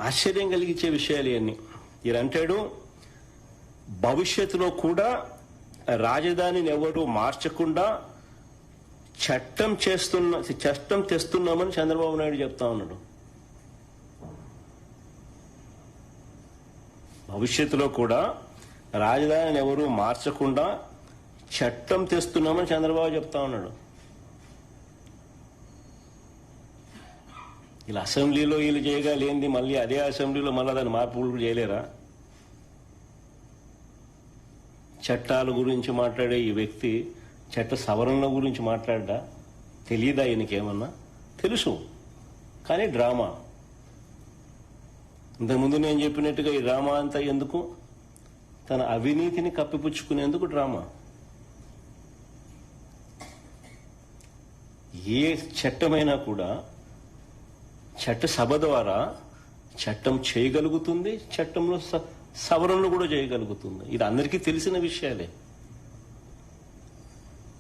ఆశ్చర్యం కలిగించే విషయాలు ఇవన్నీ. ఈయన అంటాడు, భవిష్యత్తులో కూడా రాజధానిని ఎవరు మార్చకుండా చట్టం తెస్తున్నామని చంద్రబాబు నాయుడు చెప్తా ఉన్నాడు. భవిష్యత్తులో కూడా రాజధానిని ఎవరు మార్చకుండా చట్టం తెస్తున్నామని చంద్రబాబు చెప్తా ఉన్నాడు. ఇలా అసెంబ్లీలో వీళ్ళు చేయగలేంది మళ్ళీ అదే అసెంబ్లీలో మళ్ళీ దాన్ని మార్పులు చేయలేరా? చట్టాల గురించి మాట్లాడే ఈ వ్యక్తి చట్ట సవరణల గురించి మాట్లాడ్డా? తెలీదా ఈయనకేమన్నా? తెలుసు, కానీ డ్రామా. ఇంతకుముందు నేను చెప్పినట్టుగా ఈ డ్రామా అంతా ఎందుకు? తన అవినీతిని కప్పిపుచ్చుకునేందుకు డ్రామా. ఏ చట్టమైనా కూడా చట్టసభ ద్వారా చట్టం చేయగలుగుతుంది, చట్టంలో సవరణలు కూడా చేయగలుగుతుంది. ఇది అందరికీ తెలిసిన విషయాలే.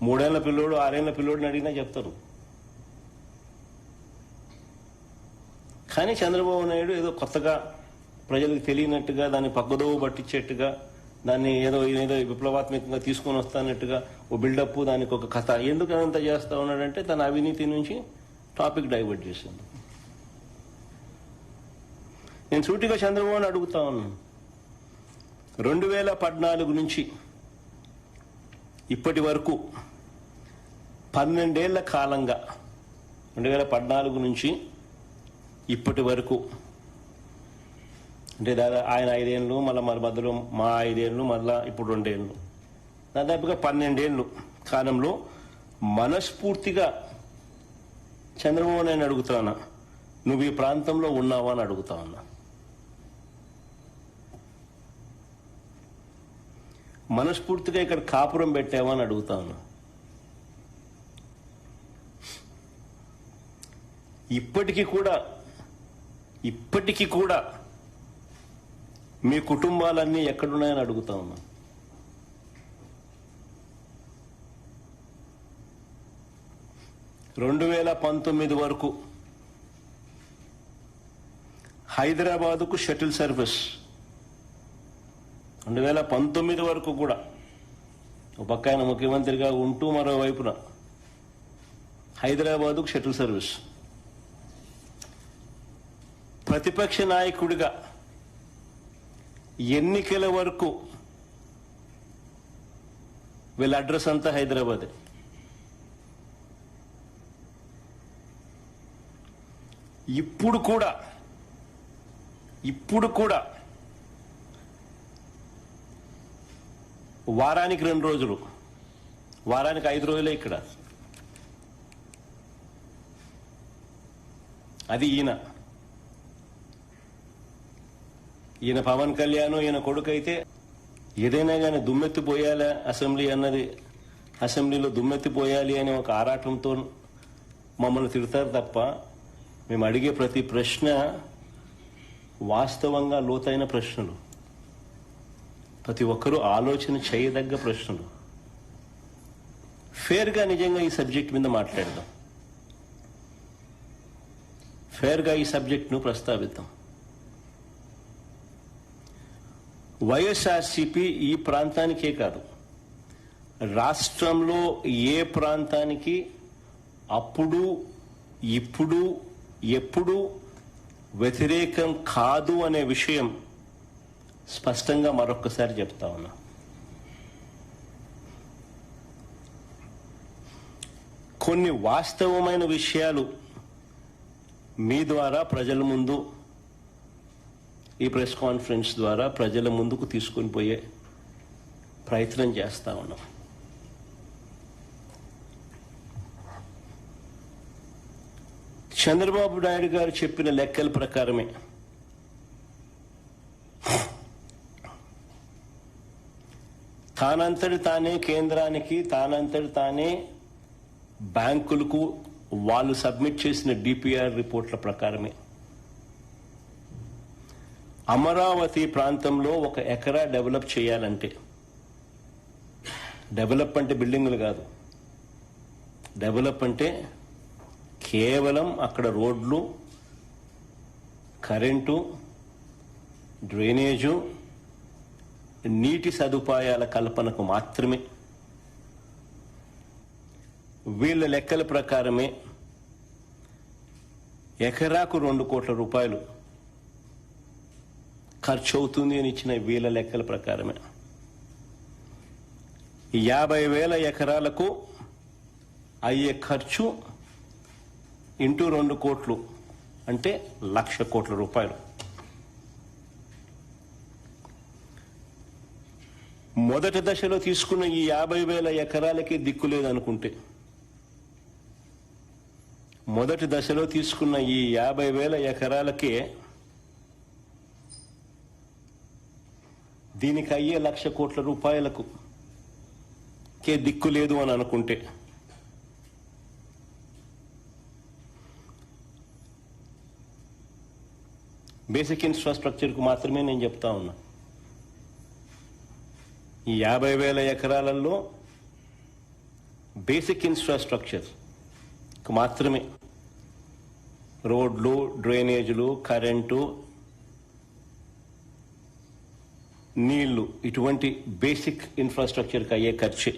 3 ఏళ్ల పిల్లోడు 6 ఏళ్ల పిల్లోడిని అడిగినా చెప్తారు. కానీ చంద్రబాబు నాయుడు ఏదో కొత్తగా ప్రజలకు తెలియనట్టుగా, దాన్ని పక్కదోవ పట్టించేట్టుగా, దాన్ని ఏదో విప్లవాత్మకంగా తీసుకొని వస్తానట్టుగా ఓ బిల్డప్, దానికి ఒక కథ, ఎందుకు అదంతా చేస్తా ఉన్నాడంటే తన అవినీతి నుంచి టాపిక్ డైవర్ట్ చేసింది. నేను సూటిగా చంద్రబాబుని అడుగుతా ఉన్నాను, 2014 నుంచి ఇప్పటి వరకు 12 ఏళ్ల కాలంగా, 2014 నుంచి ఇప్పటి వరకు, అంటే దాదాపు ఆయన 5 ఏళ్ళు, మళ్ళీ మధ్యలో మా 5 ఏళ్ళు, మళ్ళా ఇప్పుడు 2 ఏళ్ళు, దాదాపుగా 12 ఏళ్ళు కాలంలో మనస్ఫూర్తిగా చంద్రబాబు నాయుడు అడుగుతా ఉన్నా, నువ్వు ఈ ప్రాంతంలో ఉన్నావా అని అడుగుతా ఉన్నా. మనస్ఫూర్తిగా ఇక్కడ కాపురం పెట్టావా అని అడుగుతా ఉన్నా. ఇప్పటికీ కూడా మీ కుటుంబాలన్నీ ఎక్కడున్నాయని అడుగుతా ఉన్నా. రెండు 2019 వరకు హైదరాబాదుకు షటిల్ సర్వీస్, 2019 వరకు కూడా ఒక పక్క ఆయన ముఖ్యమంత్రిగా ఉంటూ మరోవైపున హైదరాబాదుకు షటిల్ సర్వీస్. ప్రతిపక్ష నాయకుడిగా ఎన్నికల వరకు వీళ్ళ అడ్రస్ అంతా హైదరాబాదే. ఇప్పుడు కూడా వారానికి 2 రోజులు, వారానికి 5 రోజులే ఇక్కడ. అది ఈయన పవన్ కళ్యాణ్, ఈయన కొడుకు అయితే ఏదైనా కానీ దుమ్మెత్తిపోయాలి అసెంబ్లీలో దుమ్మెత్తిపోయాలి అనే ఒక ఆరాటంతో మమ్మల్ని తిడతారు తప్ప, మేము అడిగే ప్రతి ప్రశ్న వాస్తవంగా లోతైన ప్రశ్నలు, ప్రతి ఒక్కరూ ఆలోచన చేయదగ్గ ప్రశ్నలు. ఫేర్గా నిజంగా ఈ సబ్జెక్ట్ మీద మాట్లాడదాం, ఫేర్గా ఈ సబ్జెక్ట్ను ప్రస్తావిద్దాం. వైఎస్ఆర్సీపీ ఈ ప్రాంతానికే కాదు, రాష్ట్రంలో ఏ ప్రాంతానికి అప్పుడు, ఇప్పుడు, ఎప్పుడు వ్యతిరేకం కాదు అనే విషయం స్పష్టంగా మరొక్కసారి చెప్తా ఉన్నా. కొన్ని వాస్తవమైన విషయాలు మీ ద్వారా ప్రజల ముందు, ఈ ప్రెస్ కాన్ఫరెన్స్ ద్వారా ప్రజల ముందుకు తీసుకొని పోయే ప్రయత్నం చేస్తా ఉన్నాం. చంద్రబాబు నాయుడు గారు చెప్పిన లెక్కల ప్రకారమే తానంతటి తానే కేంద్రానికి, తానంతటి తానే బ్యాంకులకు వాళ్ళు సబ్మిట్ చేసిన డిపిఆర్ రిపోర్ట్ల ప్రకారమే అమరావతి ప్రాంతంలో 1 ఎకరా డెవలప్ చేయాలంటే, డెవలప్ అంటే బిల్డింగులు కాదు, డెవలప్ అంటే కేవలం అక్కడ రోడ్లు, కరెంటు, డ్రైనేజు, నీటి సదుపాయాల కల్పనకు మాత్రమే. వీళ్ళ లెక్కల ప్రకారమే ఎకరాకు 2 కోట్ల రూపాయలు ఖర్చు అవుతుంది అని ఇచ్చిన వీళ్ళ లెక్కల ప్రకారమే 50,000 ఎకరాలకు అయ్యే ఖర్చు ఇంటూ 2 కోట్లు అంటే 1,00,000 కోట్ల రూపాయలు. మొదటి దశలో తీసుకున్న ఈ 50,000 ఎకరాలకి దిక్కు లేదనుకుంటే, మొదటి దశలో తీసుకున్న ఈ 50,000 ఎకరాలకే దీనికి అయ్యే 1,00,000 కోట్ల రూపాయలకు కే దిక్కు లేదు అని అనుకుంటే, బేసిక్ ఇన్ఫ్రాస్ట్రక్చర్కు మాత్రమే నేను చెప్తా ఉన్నా. ఈ 50,000 ఎకరాలలో బేసిక్ ఇన్ఫ్రాస్ట్రక్చర్ మాత్రమే, రోడ్లు, డ్రైనేజీలు, కరెంటు, నీళ్లు, ఇటువంటి బేసిక్ ఇన్ఫ్రాస్ట్రక్చర్కి అయ్యే ఖర్చే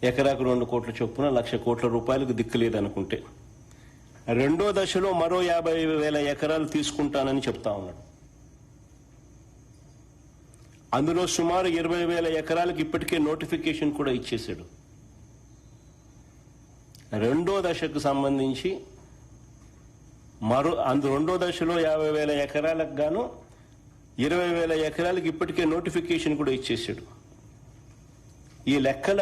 ఎకరాకు 2 కోట్ల చొప్పున 1,00,000 కోట్ల రూపాయలకు దిక్కులేదనుకుంటే, రెండో దశలో మరో 50,000 ఎకరాలు తీసుకుంటానని చెప్తా ఉన్నాడు. అందులో సుమారు 20,000 ఎకరాలకు ఇప్పటికే నోటిఫికేషన్ కూడా ఇచ్చేశాడు. రెండో దశకు సంబంధించి రెండో దశలో 50,000 ఎకరాలకు గాను 20,000 ఎకరాలకు ఇప్పటికే నోటిఫికేషన్ కూడా ఇచ్చేశాడు. ఈ లెక్కల